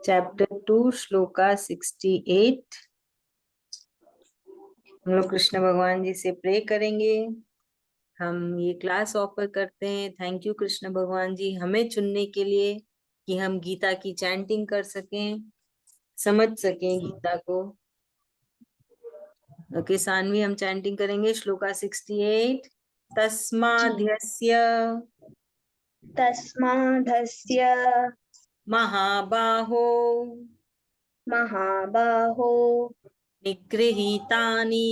Chapter 2 shloka 68। हम लोग कृष्ण भगवान जी से प्रे करेंगे। हम ये क्लास ऑफर करते हैं। थैंक यू कृष्ण भगवान जी हमें चुनने के लिए कि हम गीता की चैंटिंग कर सकें, समझ सकें गीता को। ओके सानवी, हम चैंटिंग करेंगे श्लोका 68। जी। तस्माध्यस्य तस्मादस्य महाबाहो महाबाहो निगृहीतानि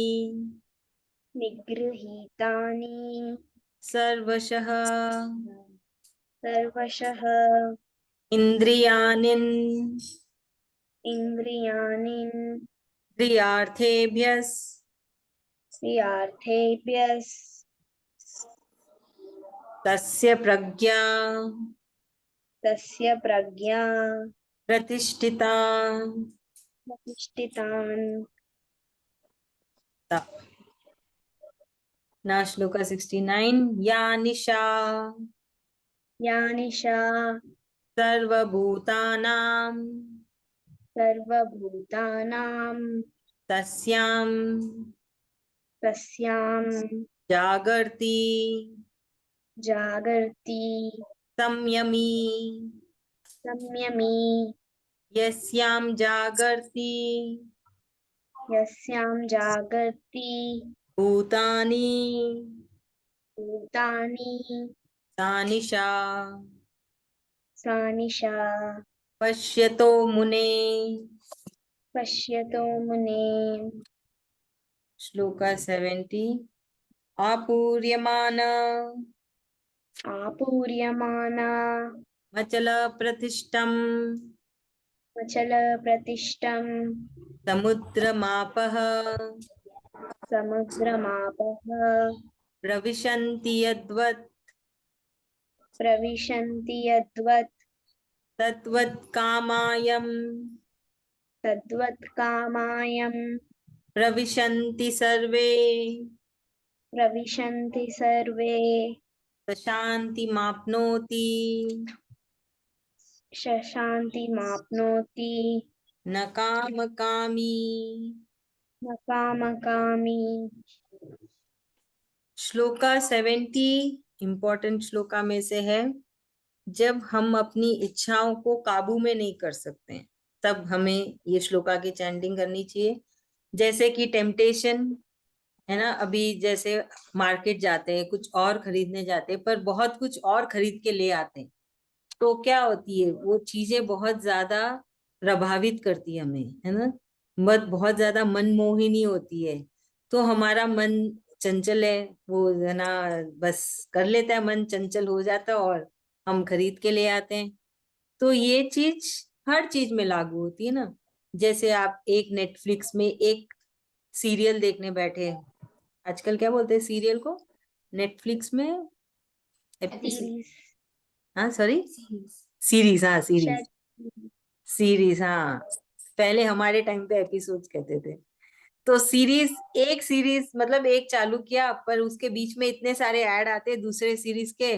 निगृहीतानि सर्वशः सर्वशः इन्द्रियाणि इन्द्रियाणि क्रियार्थेभ्यः क्रियार्थेभ्यः तस्य प्रज्ञा तस्य प्रज्ञा प्रतिष्ठिता। प्रतिष्ठितान्। ना श्लोका 69। या निशा या निशा सर्वभूतानां सर्वभूतानां तस्यां तस्यां जागर्ति जागर्ति संयमी। संयमी। यस्यां जागर्ति यस्यां जागर्ति भूतानि भूतानि सा निशा सा निशा। पश्यतो मुने। पश्यतो मुने। श्लोका 70। आपूर्यमान आपूर्यमाना मचल प्रतिष्ठम मचलप्रतिष्ठं समुद्रमापः समुद्रमापः प्रविशन्ति यद्वत् प्रविशन्ति यद्वत् तद्वत् कामायं तद्वत्कामायं प्रविशन्ति सर्वे प्रविशन्ति सर्वे शान्तिमाप्नोति शान्तिमाप्नोति न कामकामी। न कामकामी। श्लोका 70 इंपॉर्टेंट श्लोका में से है। जब हम अपनी इच्छाओं को काबू में नहीं कर सकते हैं, तब हमें ये श्लोका की चैंटिंग करनी चाहिए। जैसे कि टेम्पटेशन है ना, अभी जैसे मार्केट जाते हैं, कुछ और खरीदने जाते हैं, पर बहुत कुछ और खरीद के ले आते हैं, तो क्या होती है, वो चीजें बहुत ज्यादा प्रभावित करती है हमें, है ना। मत बहुत ज्यादा मनमोहिनी होती है, तो हमारा मन चंचल है, वो है ना, बस कर लेता है, मन चंचल हो जाता है और हम खरीद के ले आते हैं। तो ये चीज हर चीज में लागू होती है ना। जैसे आप एक नेटफ्लिक्स में एक सीरियल देखने बैठे, आजकल क्या बोलते हैं सीरियल को, नेटफ्लिक्स में एपिसोड, सीरीज। हाँ सॉरी, सीरीज, हाँ सीरीज, शायद। सीरीज हाँ। पहले हमारे टाइम पे एपिसोड्स कहते थे। तो सीरीज, एक सीरीज मतलब एक चालू किया, पर उसके बीच में इतने सारे ऐड आते दूसरे सीरीज के,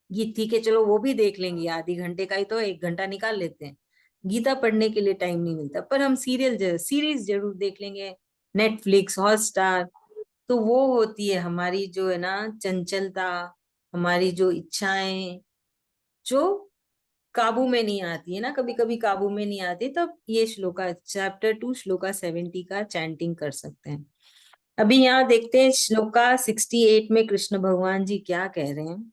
ये ठीक है चलो वो भी देख लेंगे, आधे घंटे का ही तो, 1 घंटा निकाल लेते हैं। गीता पढ़ने के लिए टाइम नहीं मिलता, पर हम सीरीज जरूर देख लेंगे। Netflix, Hotstar. तो वो होती है हमारी जो है ना चंचलता, हमारी जो इच्छाएं, जो काबू में नहीं आती है ना, कभी कभी काबू में नहीं आती, तब ये श्लोका चैप्टर 2 श्लोका 70 का चैंटिंग कर सकते हैं। अभी यहाँ देखते हैं श्लोका 68 में कृष्ण भगवान जी क्या कह रहे हैं।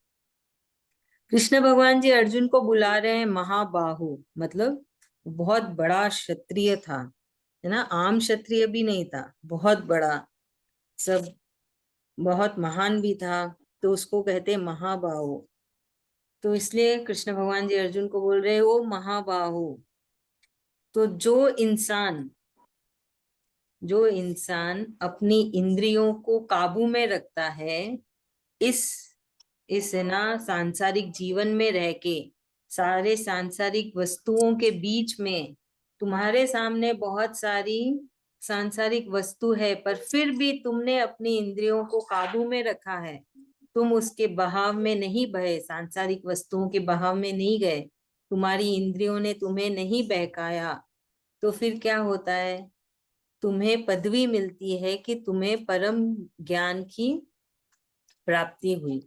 कृष्ण भगवान जी अर्जुन को बुला रहे हैं महाबाहु, मतलब बहुत बड़ा क्षत्रिय था, है ना, आम क्षत्रिय भी नहीं था, बहुत बड़ा, सब बहुत महान भी था, तो उसको कहते हैं महाबाहु। तो इसलिए कृष्ण भगवान जी अर्जुन को बोल रहे हैं ओ महाबाहु। तो जो इंसान अपनी इंद्रियों को काबू में रखता है, इस इस है ना सांसारिक जीवन में रह के, सारे सांसारिक वस्तुओं के बीच में, तुम्हारे सामने बहुत सारी सांसारिक वस्तु है, पर फिर भी तुमने अपनी इंद्रियों को काबू में रखा है, तुम उसके बहाव में नहीं बहे, सांसारिक वस्तुओं के बहाव में नहीं गए, तुम्हारी इंद्रियों ने तुम्हें नहीं बहकाया, तो फिर क्या होता है? तुम्हें पदवी मिलती है कि तुम्हें परम ज्ञान की प्राप्ति हुई,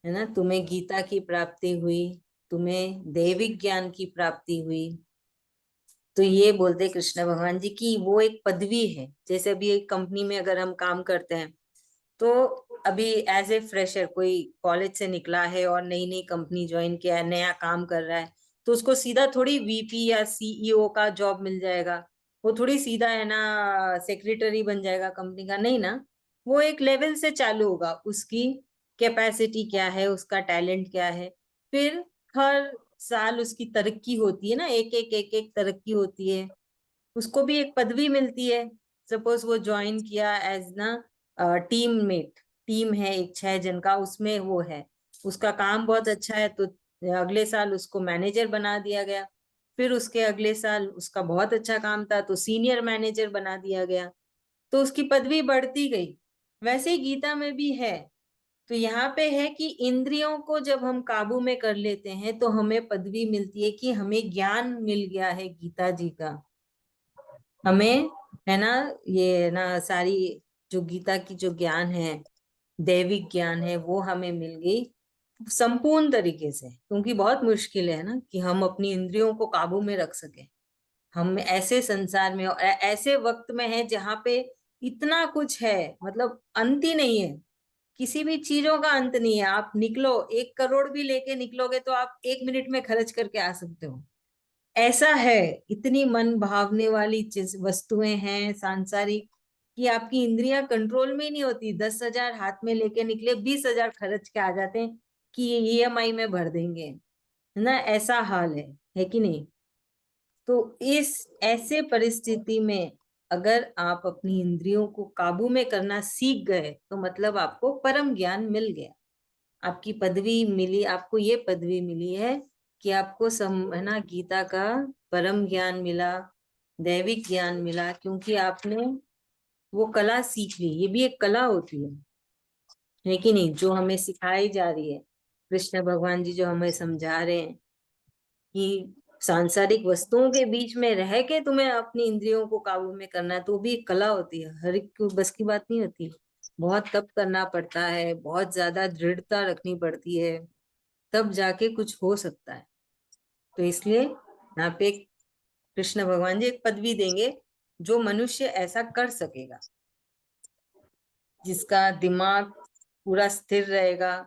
है ना। तुम्हें गीता की प्राप्ति हुई, तुम्हें दैविक ज्ञान की प्राप्ति हुई। तो ये बोलते कृष्ण भगवान जी की वो एक पदवी है। जैसे अभी एक कंपनी में अगर हम काम करते हैं, तो अभी एज ए फ्रेशर कोई कॉलेज से निकला है और नई नई कंपनी ज्वाइन किया है, नया काम कर रहा है, तो उसको सीधा थोड़ी वीपी या सीईओ का जॉब मिल जाएगा। वो थोड़ी सीधा है ना सेक्रेटरी बन जाएगा कंपनी का, नहीं ना। वो एक लेवल से चालू होगा, उसकी कैपेसिटी क्या है, उसका टैलेंट क्या है। फिर हर साल उसकी तरक्की होती है ना, एक एक तरक्की होती है। उसको भी एक पदवी मिलती है। सपोज वो ज्वाइन किया एज ना टीम मेट, टीम है एक 6 जन का, उसमें वो है, उसका काम बहुत अच्छा है, तो अगले साल उसको मैनेजर बना दिया गया। फिर उसके अगले साल उसका बहुत अच्छा काम था तो सीनियर मैनेजर बना दिया गया, तो उसकी पदवी बढ़ती गई। वैसे ही गीता में भी है। तो यहाँ पे है कि इंद्रियों को जब हम काबू में कर लेते हैं तो हमें पदवी मिलती है कि हमें ज्ञान मिल गया है गीता जी का। हमें, है ना, ये ना सारी जो गीता की जो ज्ञान है, दैविक ज्ञान है, वो हमें मिल गई संपूर्ण तरीके से। क्योंकि बहुत मुश्किल है ना कि हम अपनी इंद्रियों को काबू में रख सके। हम ऐसे संसार में और ऐसे वक्त में है जहाँ पे इतना कुछ है, मतलब अंत ही नहीं है। किसी भी चीजों का अंत नहीं है। आप निकलो, 1 करोड़ भी लेके निकलोगे तो आप 1 मिनट में खर्च करके आ सकते हो। ऐसा है, इतनी मन भावने वाली चीज वस्तुएं हैं सांसारिक कि आपकी इंद्रियां कंट्रोल में ही नहीं होती। 10,000 हाथ में लेके निकले, 20,000 खर्च के आ जाते हैं कि ये ईएमआई में भर देंगे, है ना। ऐसा हाल है कि नहीं। तो इस ऐसे परिस्थिति में अगर आप अपनी इंद्रियों को काबू में करना सीख गए तो मतलब आपको परम ज्ञान मिल गया। आपकी पदवी मिली, आपको ये पदवी मिली है कि आपको है ना गीता का परम ज्ञान मिला, दैविक ज्ञान मिला, क्योंकि आपने वो कला सीख ली। ये भी एक कला होती है कि नहीं, जो हमें सिखाई जा रही है। कृष्ण भगवान जी जो हमें समझा रहे हैं कि सांसारिक वस्तुओं के बीच में रह के तुम्हें अपनी इंद्रियों को काबू में करना है, तो भी एक कला होती है। हर एक को बस की बात नहीं होती। बहुत तप करना पड़ता है, बहुत ज्यादा दृढ़ता रखनी पड़ती है, तब जाके कुछ हो सकता है। तो इसलिए यहाँ पे कृष्ण भगवान जी एक पदवी देंगे जो मनुष्य ऐसा कर सकेगा, जिसका दिमाग पूरा स्थिर रहेगा,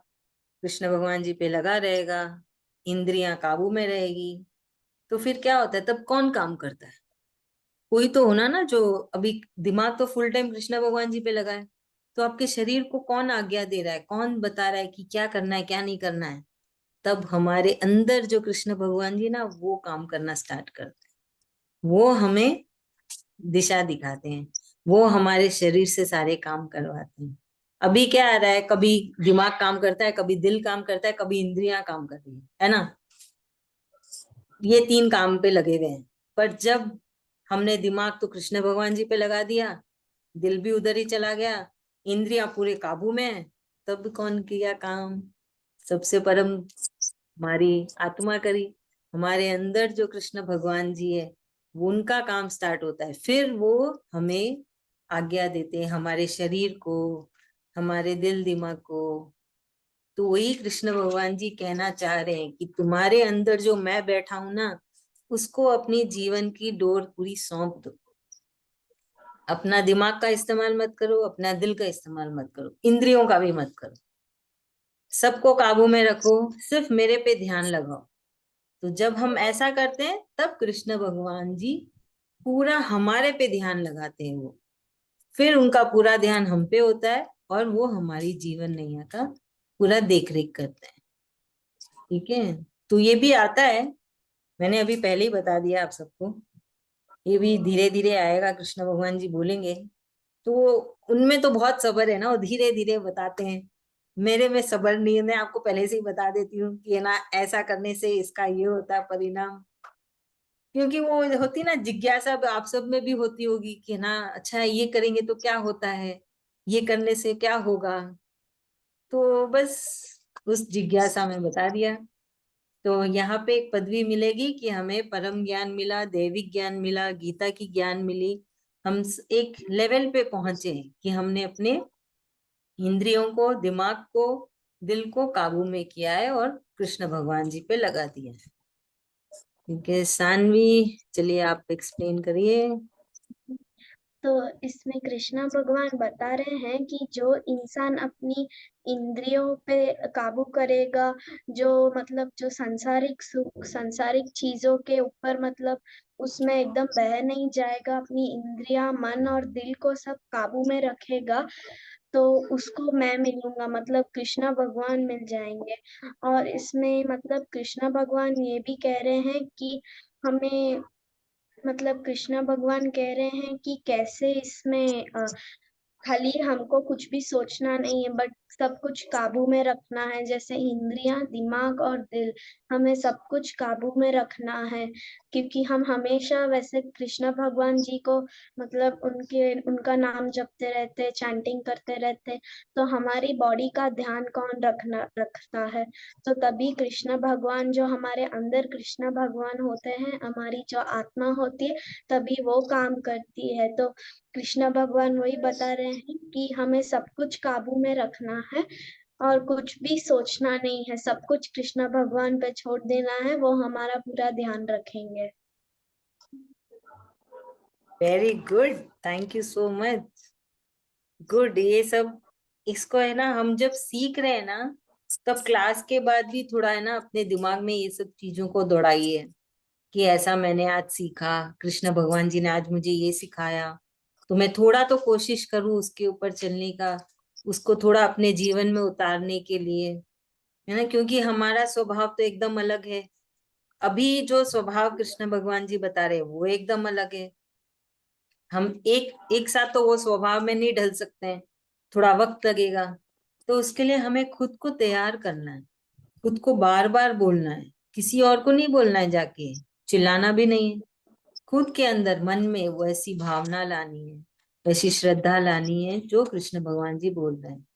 कृष्ण भगवान जी पे लगा रहेगा, इंद्रियां काबू में रहेगी। तो फिर क्या होता है, तब कौन काम करता है? कोई तो होना ना जो, अभी दिमाग तो फुल टाइम कृष्ण भगवान जी पे लगा है, तो आपके शरीर को कौन आज्ञा दे रहा है, कौन बता रहा है कि क्या करना है क्या नहीं करना है? तब हमारे अंदर जो कृष्ण भगवान जी ना वो काम करना स्टार्ट करते हैं। वो हमें दिशा दिखाते हैं, वो हमारे शरीर से सारे काम करवाते हैं। अभी क्या आ रहा है, कभी दिमाग काम करता है, कभी दिल काम करता है, कभी इंद्रियां काम कर रही है ना। ये 3 काम पे लगे हुए हैं। पर जब हमने दिमाग तो कृष्ण भगवान जी पे लगा दिया, दिल भी उधर ही चला गया, इंद्रियां पूरे काबू में है, तब कौन किया काम? सबसे परम हमारी आत्मा करी। हमारे अंदर जो कृष्ण भगवान जी है, वो उनका काम स्टार्ट होता है। फिर वो हमें आज्ञा देते हैं, हमारे शरीर को, हमारे दिल दिमाग को। तो वही कृष्ण भगवान जी कहना चाह रहे हैं कि तुम्हारे अंदर जो मैं बैठा हूं ना, उसको अपनी जीवन की डोर पूरी सौंप दो। अपना दिमाग का इस्तेमाल मत करो, अपना दिल का इस्तेमाल मत करो, इंद्रियों का भी मत करो। सबको काबू में रखो, सिर्फ मेरे पे ध्यान लगाओ। तो जब हम ऐसा करते हैं तब कृष्ण भगवान जी पूरा हमारे पे ध्यान लगाते हैं। वो फिर उनका पूरा ध्यान हम पे होता है और वो हमारी जीवन नैया का पूरा देख रेख करते हैं। ठीक है। तो ये भी आता है, मैंने अभी पहले ही बता दिया आप सबको। ये भी धीरे धीरे आएगा, कृष्ण भगवान जी बोलेंगे। तो उनमें तो बहुत सब्र है ना, वो धीरे धीरे बताते हैं। मेरे में सब्र नहीं है, मैं आपको पहले से ही बता देती हूँ कि है ना ऐसा करने से इसका ये होता है परिणाम। क्योंकि वो होती ना जिज्ञासा, आप सब में भी होती होगी कि ना अच्छा ये करेंगे तो क्या होता है, ये करने से क्या होगा। तो बस उस जिज्ञासा में बता दिया। तो यहाँ पे एक पदवी मिलेगी कि हमें परम ज्ञान मिला, दैविक ज्ञान मिला, गीता की ज्ञान मिली। हम एक लेवल पे पहुंचे कि हमने अपने इंद्रियों को, दिमाग को, दिल को काबू में किया है और कृष्ण भगवान जी पे लगा दिया है। ठीक है सानवी, चलिए आप एक्सप्लेन करिए। तो इसमें कृष्णा भगवान बता रहे हैं कि जो इंसान अपनी इंद्रियों पे काबू करेगा, जो मतलब जो सांसारिक सुख, सांसारिक चीजों के ऊपर मतलब उसमें एकदम बह नहीं जाएगा, अपनी इंद्रियां, मन और दिल को सब काबू में रखेगा, तो उसको मैं मिलूंगा, मतलब कृष्णा भगवान मिल जाएंगे। और इसमें मतलब कृष्णा भगवान ये भी कह रहे हैं कि हमें मतलब कृष्णा भगवान कह रहे हैं कि कैसे इसमें खाली हमको कुछ भी सोचना नहीं है, बट सब कुछ काबू में रखना है, जैसे इंद्रियां, दिमाग और दिल, हमें सब कुछ काबू में रखना है। क्योंकि हम हमेशा वैसे कृष्णा भगवान जी को मतलब उनका नाम जपते रहते, चैंटिंग करते रहते, तो हमारी बॉडी का ध्यान कौन रखता है? तो तभी कृष्ण भगवान, जो हमारे अंदर कृष्ण भगवान होते हैं, हमारी जो आत्मा होती है, तभी वो काम करती है। तो कृष्ण भगवान वही बता रहे हैं कि हमें सब कुछ काबू में रखना है और कुछ भी सोचना नहीं है, सब कुछ कृष्ण भगवान पे छोड़ देना है, वो हमारा पूरा ध्यान रखेंगे। Very good, thank you so much. Good. ये सब इसको है ना, हम जब सीख रहे हैं ना, तब क्लास के बाद भी थोड़ा है ना अपने दिमाग में ये सब चीजों को दौड़ाइए कि ऐसा मैंने आज सीखा, कृष्ण भगवान जी ने आज मुझे ये सिखाया, तो मैं थोड़ा तो कोशिश करूं उसके ऊपर चलने का, उसको थोड़ा अपने जीवन में उतारने के लिए, है ना। क्योंकि हमारा स्वभाव तो एकदम अलग है। अभी जो स्वभाव कृष्ण भगवान जी बता रहे हैं वो एकदम अलग है। हम एक एक साथ तो वो स्वभाव में नहीं ढल सकते हैं, थोड़ा वक्त लगेगा। तो उसके लिए हमें खुद को तैयार करना है, खुद को बार बार बोलना है, किसी और को नहीं बोलना है, जाके चिल्लाना भी नहीं है। खुद के अंदर मन में वैसी भावना लानी है, वैसी श्रद्धा लानी है जो कृष्ण भगवान जी बोल रहे हैं।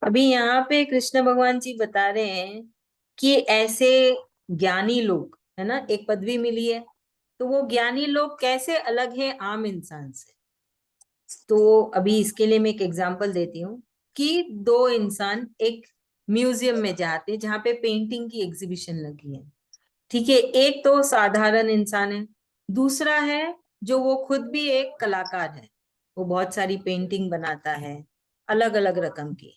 अभी यहाँ पे कृष्ण भगवान जी बता रहे हैं कि ऐसे ज्ञानी लोग, है ना, एक पदवी मिली है, तो वो ज्ञानी लोग कैसे अलग है आम इंसान से। तो अभी इसके लिए मैं एक एग्जांपल देती हूँ कि दो इंसान एक म्यूजियम में जाते हैं जहाँ पे पेंटिंग की एग्जीबिशन लगी है। ठीक है, एक तो साधारण इंसान है, दूसरा है जो वो खुद भी एक कलाकार है, वो बहुत सारी पेंटिंग बनाता है अलग अलग रकम की।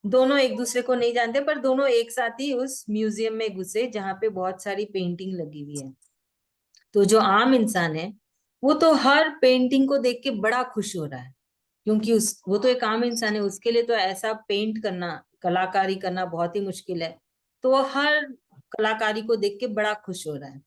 दोनों एक दूसरे को नहीं जानते, पर दोनों एक साथ ही उस म्यूजियम में घुसे जहाँ पे बहुत सारी पेंटिंग लगी हुई है। तो जो आम इंसान है वो तो हर पेंटिंग को देख के बड़ा खुश हो रहा है, क्योंकि उस वो तो एक आम इंसान है, उसके लिए तो ऐसा पेंट करना, कलाकारी करना बहुत ही मुश्किल है। तो वो हर कलाकारी को देख के बड़ा खुश हो रहा है।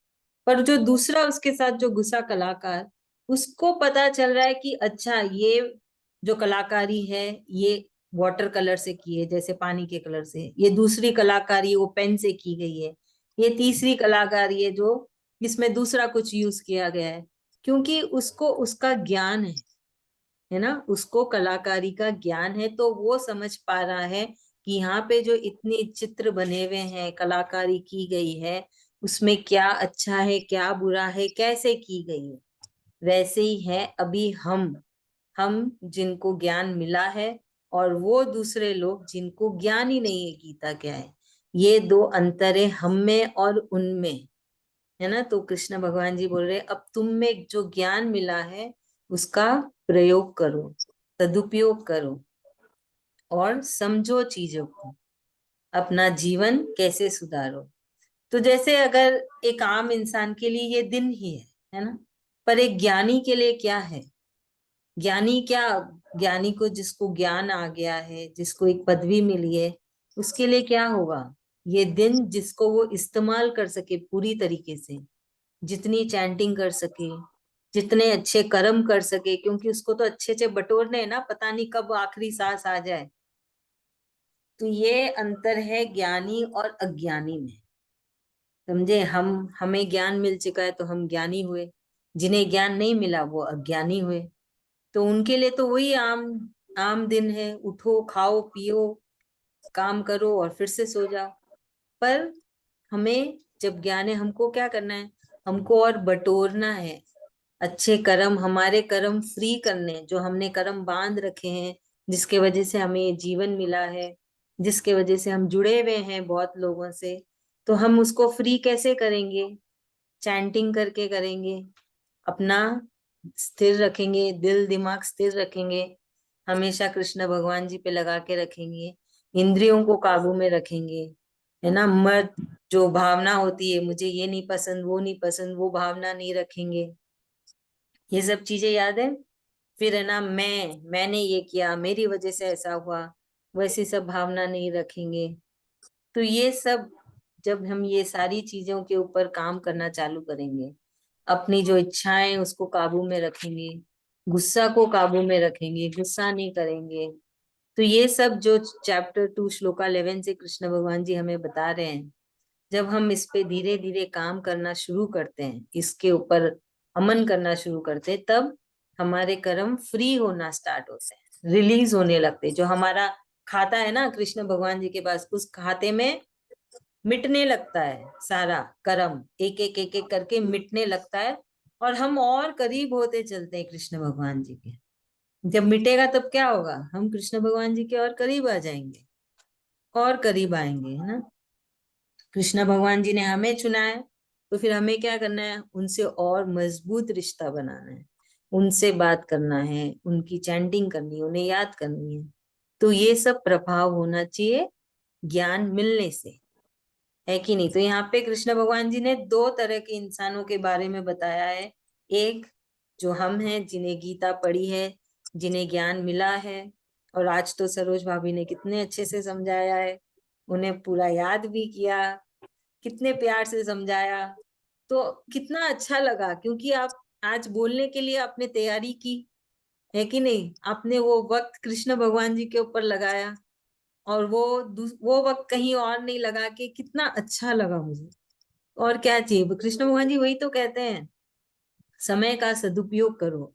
पर जो दूसरा उसके साथ जो घुसा कलाकार, उसको पता चल रहा है कि अच्छा ये जो कलाकारी है ये वाटर कलर से की है, जैसे पानी के कलर से, ये दूसरी कलाकारी वो पेन से की गई है, ये तीसरी कलाकारी है जो इसमें दूसरा कुछ यूज किया गया है। क्योंकि उसको उसका ज्ञान है ना, उसको कलाकारी का ज्ञान है, तो वो समझ पा रहा है कि यहाँ पे जो इतने चित्र बने हुए हैं, कलाकारी की गई है, उसमें क्या अच्छा है क्या बुरा है, कैसे की गई है। वैसे ही है अभी हम जिनको ज्ञान मिला है, और वो दूसरे लोग जिनको ज्ञान ही नहीं है गीता क्या है। ये दो अंतर है हम में और उनमें, है ना। तो कृष्ण भगवान जी बोल रहे हैं, अब तुम में जो ज्ञान मिला है उसका प्रयोग करो, सदुपयोग करो, और समझो चीजों को, अपना जीवन कैसे सुधारो। तो जैसे अगर एक आम इंसान के लिए ये दिन ही है ना, पर एक ज्ञानी के लिए क्या है। ज्ञानी क्या, ज्ञानी को जिसको ज्ञान आ गया है, जिसको एक पदवी मिली है, उसके लिए क्या होगा ये दिन, जिसको वो इस्तेमाल कर सके पूरी तरीके से, जितनी चैंटिंग कर सके, जितने अच्छे कर्म कर सके, क्योंकि उसको तो अच्छे अच्छे बटोरने हैं ना, पता नहीं कब आखिरी सांस आ जाए। तो ये अंतर है ज्ञानी और अज्ञानी में, समझे। हमें ज्ञान मिल चुका है तो हम ज्ञानी हुए, जिन्हें ज्ञान नहीं मिला वो अज्ञानी हुए। तो उनके लिए तो वही आम आम दिन है, उठो खाओ पियो काम करो और फिर से सो जाओ। पर हमें जब ज्ञान है, हमको क्या करना है, हमको और बटोरना है। अच्छे कर्म, हमारे कर्म फ्री करने, जो हमने कर्म बांध रखे हैं, जिसके वजह से हमें ये जीवन मिला है, जिसके वजह से हम जुड़े हुए हैं बहुत लोगों से, तो हम उसको फ्री कैसे करेंगे? चैंटिंग करके करेंगे। अपना स्थिर रखेंगे, दिल दिमाग स्थिर रखेंगे, हमेशा कृष्ण भगवान जी पे लगा के रखेंगे, इंद्रियों को काबू में रखेंगे, है ना। मत जो भावना होती है, मुझे ये नहीं पसंद वो नहीं पसंद, वो भावना नहीं रखेंगे। ये सब चीजें याद है। फिर है ना, मैंने ये किया, मेरी वजह से ऐसा हुआ, वैसी सब भावना नहीं रखेंगे। तो ये सब, जब हम ये सारी चीजों के ऊपर काम करना चालू करेंगे, अपनी जो इच्छाएं उसको काबू में रखेंगे, गुस्सा को काबू में रखेंगे, गुस्सा नहीं करेंगे, तो ये सब जो चैप्टर 2 श्लोका 11 से कृष्ण भगवान जी हमें बता रहे हैं, जब हम इस पे धीरे धीरे काम करना शुरू करते हैं, इसके ऊपर अमन करना शुरू करते हैं, तब हमारे कर्म फ्री होना स्टार्ट होते हैं, रिलीज होने लगते हैं। जो हमारा खाता है ना कृष्ण भगवान जी के पास, उस खाते में मिटने लगता है सारा कर्म, एक एक एक एक करके मिटने लगता है, और हम और करीब होते चलते हैं कृष्ण भगवान जी के। जब मिटेगा तब क्या होगा, हम कृष्ण भगवान जी के और करीब आ जाएंगे, और करीब आएंगे, है ना। कृष्ण भगवान जी ने हमें चुना है, तो फिर हमें क्या करना है, उनसे और मजबूत रिश्ता बनाना है, उनसे बात करना है, उनकी चैंटिंग करनी है, उन्हें याद करनी है। तो ये सब प्रभाव होना चाहिए ज्ञान मिलने से, है कि नहीं। तो यहाँ पे कृष्ण भगवान जी ने दो तरह के इंसानों के बारे में बताया है। एक, जो हम हैं, जिन्हें गीता पढ़ी है, जिन्हें ज्ञान मिला है, और आज तो सरोज भाभी ने कितने अच्छे से समझाया है, उन्हें पूरा याद भी किया, कितने प्यार से समझाया, तो कितना अच्छा लगा, क्योंकि आप आज बोलने के लिए आपने तैयारी की, है कि नहीं। आपने वो वक्त कृष्ण भगवान जी के ऊपर लगाया, और वो वक्त कहीं और नहीं लगा के, कितना अच्छा लगा मुझे। और क्या चाहिए, कृष्ण भगवान जी वही तो कहते हैं, समय का सदुपयोग करो,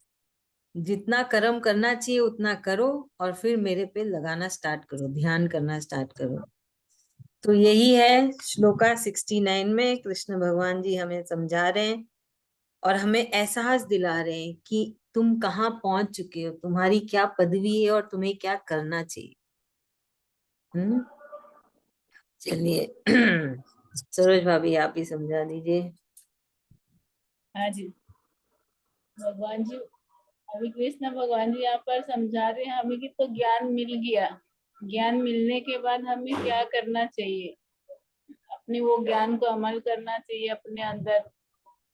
जितना कर्म करना चाहिए उतना करो, और फिर मेरे पे लगाना स्टार्ट करो, ध्यान करना स्टार्ट करो। तो यही है श्लोका 69 में कृष्ण भगवान जी हमें समझा रहे हैं, और हमें एहसास दिला रहे हैं कि तुम कहाँ पहुंच चुके हो, तुम्हारी क्या पदवी है, और तुम्हें क्या करना चाहिए। हम्म। चलिए सरोज भाभी आप ही समझा दीजिए। हाँ जी। भगवान जी, अभी कृष्ण भगवान जी यहाँ पर समझा रहे हैं हमें कि तो ज्ञान मिल गया, ज्ञान मिलने के बाद हमें क्या करना चाहिए, अपने वो ज्ञान को अमल करना चाहिए अपने अंदर,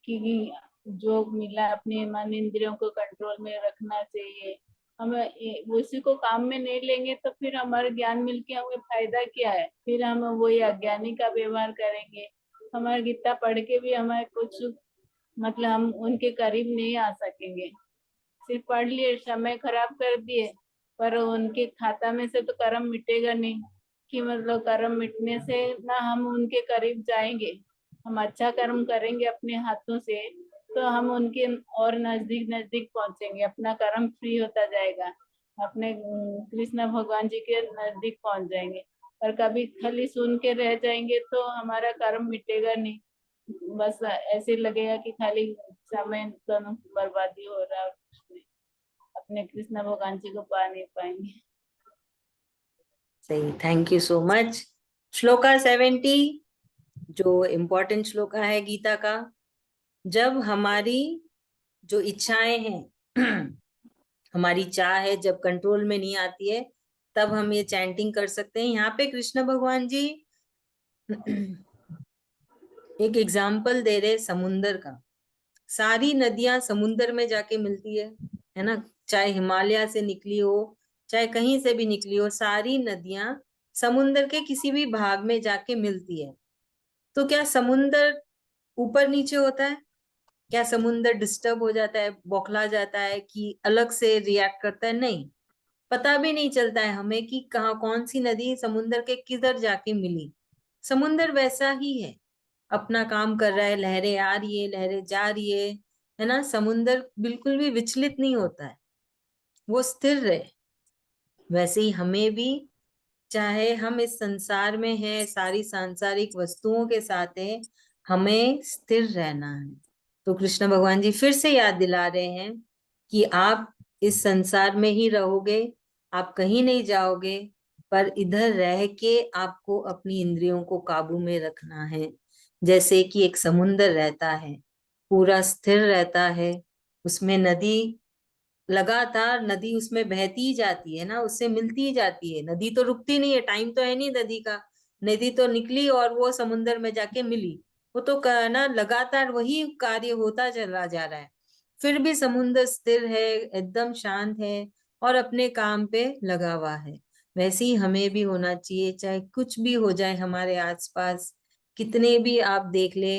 कि जो मिला अपने मन इंद्रियों को कंट्रोल में रखना चाहिए। हमें उसी को काम में नहीं लेंगे तो फिर हमारा ज्ञान मिलके हमें फायदा क्या है, फिर हम वही अज्ञानी का व्यवहार करेंगे। हमारा गीता पढ़ के भी हमारे कुछ मतलब हम उनके करीब नहीं आ सकेंगे। सिर्फ पढ़ लिए, समय खराब कर दिए, पर उनके खाता में से तो कर्म मिटेगा नहीं, कि मतलब कर्म मिटने से ना हम उनके करीब जाएंगे। हम अच्छा कर्म करेंगे अपने हाथों से तो हम उनके और नजदीक नजदीक पहुंचेंगे, अपना कर्म फ्री होता जाएगा, अपने कृष्ण भगवान जी के नजदीक पहुंच जाएंगे। पर कभी खाली सुन के रह जाएंगे तो हमारा कर्म मिटेगा नहीं, बस ऐसे लगेगा कि खाली समय दोनों बर्बादी हो रहा है, अपने कृष्ण भगवान जी को पा नहीं पाएंगे। सही, thank you so much. Shloka 70, जो इम्पोर्टेंट श्लोका है गीता का। जब हमारी जो इच्छाएं हैं हमारी चाह है, जब कंट्रोल में नहीं आती है, तब हम ये चैंटिंग कर सकते हैं। यहाँ पे कृष्ण भगवान जी एक एग्जाम्पल दे रहे समुंदर का। सारी नदियां समुंदर में जाके मिलती है ना। चाहे हिमालय से निकली हो, चाहे कहीं से भी निकली हो, सारी नदियां समुंदर के किसी भी भाग में जाके मिलती है। तो क्या समुंदर ऊपर नीचे होता है? क्या समुंदर डिस्टर्ब हो जाता है, बौखला जाता है, कि अलग से रिएक्ट करता है? नहीं, पता भी नहीं चलता है हमें कि कहाँ कौन सी नदी समुंदर के किधर जाके मिली। समुंदर वैसा ही है, अपना काम कर रहा है, लहरें आ रही है, लहरें जा रही है ना। समुंदर बिल्कुल भी विचलित नहीं होता है, वो स्थिर है। वैसे ही हमें भी, चाहे हम इस संसार में हैं, सारी सांसारिक वस्तुओं के साथ हैं, हमें स्थिर रहना है। तो कृष्ण भगवान जी फिर से याद दिला रहे हैं कि आप इस संसार में ही रहोगे, आप कहीं नहीं जाओगे, पर इधर रह के आपको अपनी इंद्रियों को काबू में रखना है। जैसे कि एक समुंदर रहता है, पूरा स्थिर रहता है, उसमें नदी, लगातार नदी उसमें बहती ही जाती है ना, उससे मिलती ही जाती है, नदी तो रुकती नहीं है, टाइम तो है नहीं नदी का। नदी तो निकली और वो समुंदर में जाके मिली, वो तो ना लगातार वही कार्य होता चला जा रहा है। फिर भी समुद्र स्थिर है, एकदम शांत है और अपने काम पे लगा हुआ है। वैसे ही हमें भी होना चाहिए, चाहे कुछ भी हो जाए हमारे आसपास, कितने भी आप देख ले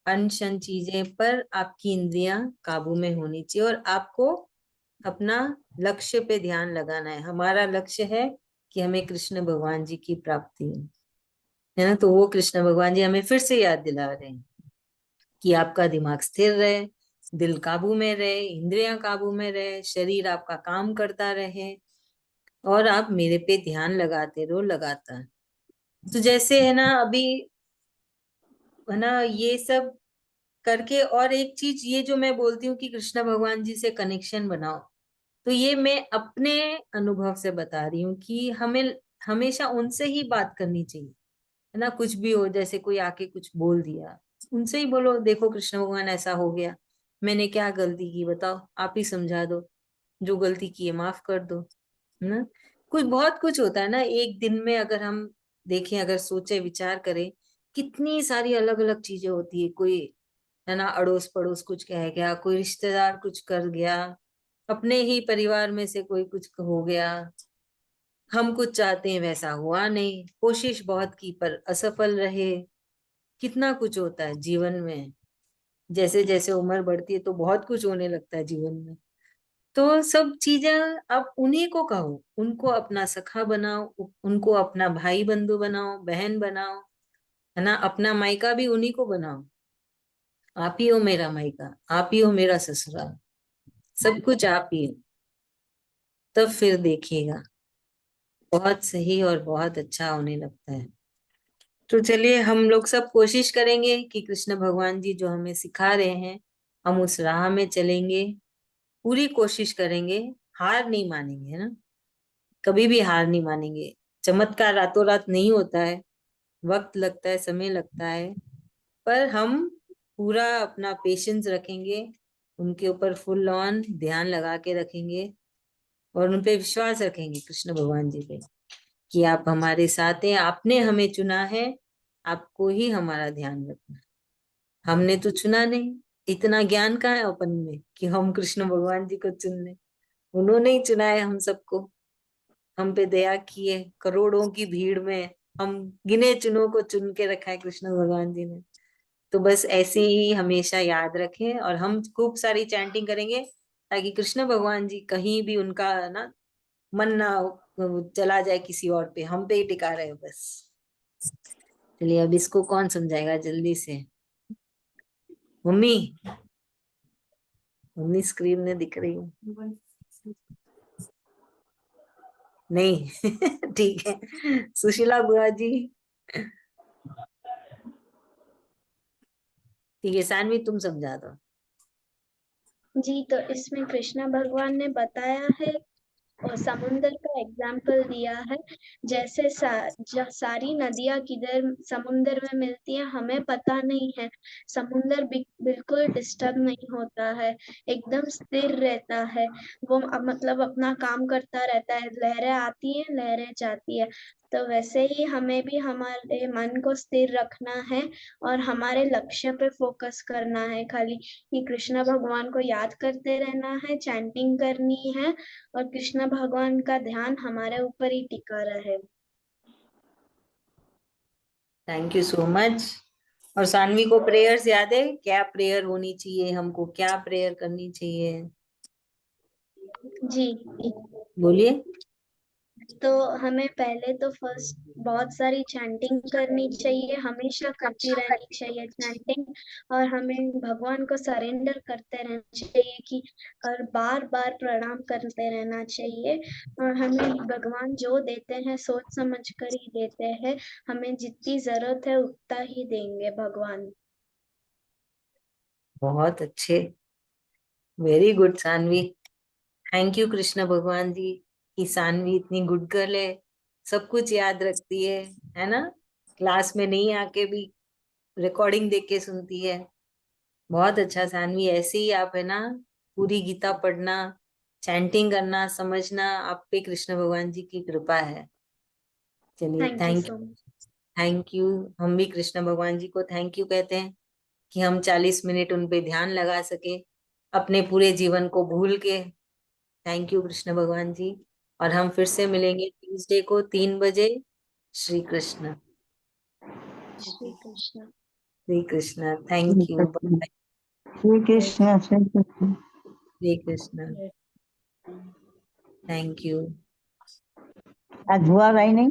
अनशन चीजें, पर आपकी इंद्रियां काबू में होनी चाहिए और आपको अपना लक्ष्य पे ध्यान लगाना है। हमारा लक्ष्य है कि हमें कृष्ण भगवान जी की प्राप्ति है ना। तो वो कृष्ण भगवान जी हमें फिर से याद दिला रहे हैं कि आपका दिमाग स्थिर रहे, दिल काबू में रहे, इंद्रियां काबू में रहे, शरीर आपका काम करता रहे और आप मेरे पे ध्यान लगाते रहो लगातार। तो जैसे है ना अभी, है ना, ये सब करके, और एक चीज ये जो मैं बोलती हूँ कि कृष्ण भगवान जी से कनेक्शन बनाओ, तो ये मैं अपने अनुभव से बता रही हूँ कि हमें हमेशा उनसे ही बात करनी चाहिए, है ना। कुछ भी हो, जैसे कोई आके कुछ बोल दिया, उनसे ही बोलो, देखो कृष्ण भगवान ऐसा हो गया, मैंने क्या गलती की बताओ, आप ही समझा दो, जो गलती की है माफ कर दो, है ना। कुछ बहुत कुछ होता है ना एक दिन में, अगर हम देखें, अगर सोचे विचार करें, कितनी सारी अलग अलग चीजें होती है। कोई, है ना, अड़ोस पड़ोस कुछ कह गया, कोई रिश्तेदार कुछ कर गया, अपने ही परिवार में से कोई कुछ हो गया, हम कुछ चाहते हैं वैसा हुआ नहीं, कोशिश बहुत की पर असफल रहे। कितना कुछ होता है जीवन में, जैसे जैसे उम्र बढ़ती है तो बहुत कुछ होने लगता है जीवन में। तो सब चीजें अब उन्हीं को कहो, उनको अपना सखा बनाओ, उनको अपना भाई बंधु बनाओ, बहन बनाओ, है ना। अपना मायका भी उन्हीं को बनाओ, आप ही हो मेरा मायका, आप ही हो मेरा ससुराल, सब कुछ आप ही हो। तब फिर देखिएगा बहुत सही और बहुत अच्छा होने लगता है। तो चलिए हम लोग सब कोशिश करेंगे कि कृष्ण भगवान जी जो हमें सिखा रहे हैं, हम उस राह में चलेंगे, पूरी कोशिश करेंगे, हार नहीं मानेंगे, है ना। कभी भी हार नहीं मानेंगे। चमत्कार रातों रात नहीं होता है, वक्त लगता है, समय लगता है, पर हम पूरा अपना पेशेंस रखेंगे, उनके ऊपर फुल ऑन ध्यान लगा के रखेंगे और उन पे विश्वास रखेंगे कृष्ण भगवान जी पे, कि आप हमारे साथ हैं, आपने हमें चुना है, आपको ही हमारा ध्यान रखना है। हमने तो चुना नहीं, इतना ज्ञान कहाँ है अपन में कि हम कृष्ण भगवान जी को चुन लें। उन्होंने ही चुना है हम सबको, हम पे दया की है, करोड़ों की भीड़ में हम गिने चुनों को चुन के रखा है कृष्ण भगवान जी ने। तो बस ऐसे ही हमेशा याद रखें और हम खूब सारी चैंटिंग करेंगे, ताकि कृष्ण भगवान जी कहीं भी उनका ना मन ना चला जाए किसी और पे, हम पे ही टिका रहे बस। चलिए अब इसको कौन समझाएगा जल्दी से। मम्मी, मम्मी स्क्रीन में दिख रही हूँ नहीं ठीक है, सुशीला बुआ जी। ठीक है सानवी, तुम समझा दो। जी, तो इसमें कृष्णा भगवान ने बताया है और समुंदर का एग्जाम्पल दिया है। जैसे सारी नदियां किधर समुंदर में मिलती है हमें पता नहीं है। समुंदर बिल्कुल डिस्टर्ब नहीं होता है, एकदम स्थिर रहता है। वो मतलब अपना काम करता रहता है, लहरें आती हैं लहरें जाती है। तो वैसे ही हमें भी हमारे मन को स्थिर रखना है और हमारे लक्ष्य पे फोकस करना है खाली, कि कृष्ण भगवान को याद करते रहना है, चैंटिंग करनी है और कृष्ण भगवान का ध्यान हमारे ऊपर ही टिका रहे। Thank you so much. और सानवी को प्रेयर्स याद है, क्या प्रेयर होनी चाहिए, हमको क्या प्रेयर करनी चाहिए, जी, बोलिए। तो हमें पहले तो फर्स्ट बहुत सारी चैंटिंग करनी चाहिए, हमेशा करती रहनी चाहिए चैंटिंग। और हमें भगवान को सरेंडर करते रहना चाहिए कि, और बार बार प्रणाम करते रहना चाहिए। और हमें भगवान जो देते हैं सोच समझ कर ही देते हैं, हमें जितनी जरूरत है उतना ही देंगे भगवान। बहुत अच्छे, very good Saanvi. Thank you Krishna भगवान जी कि सानवी इतनी गुड गर्ल है, सब कुछ याद रखती है ना। क्लास में नहीं आके भी रिकॉर्डिंग देख के सुनती है। बहुत अच्छा सानवी, ऐसे ही आप है ना पूरी गीता पढ़ना, चैंटिंग करना, समझना, आप पे कृष्ण भगवान जी की कृपा है। चलिए thank you thank so much. Thank you. हम भी कृष्ण भगवान जी को थैंक यू कहते हैं कि हम 40 मिनट उन पे ध्यान लगा सके अपने पूरे जीवन को भूल के। थैंक यू कृष्ण भगवान जी। और हम फिर से मिलेंगे ट्यूसडे को 3 बजे। Shri Krishna. Shri Krishna. Shri Krishna, thank you. Shri Krishna, Shri Krishna. Shri Krishna, thank you. आज हुआ भाई नहीं।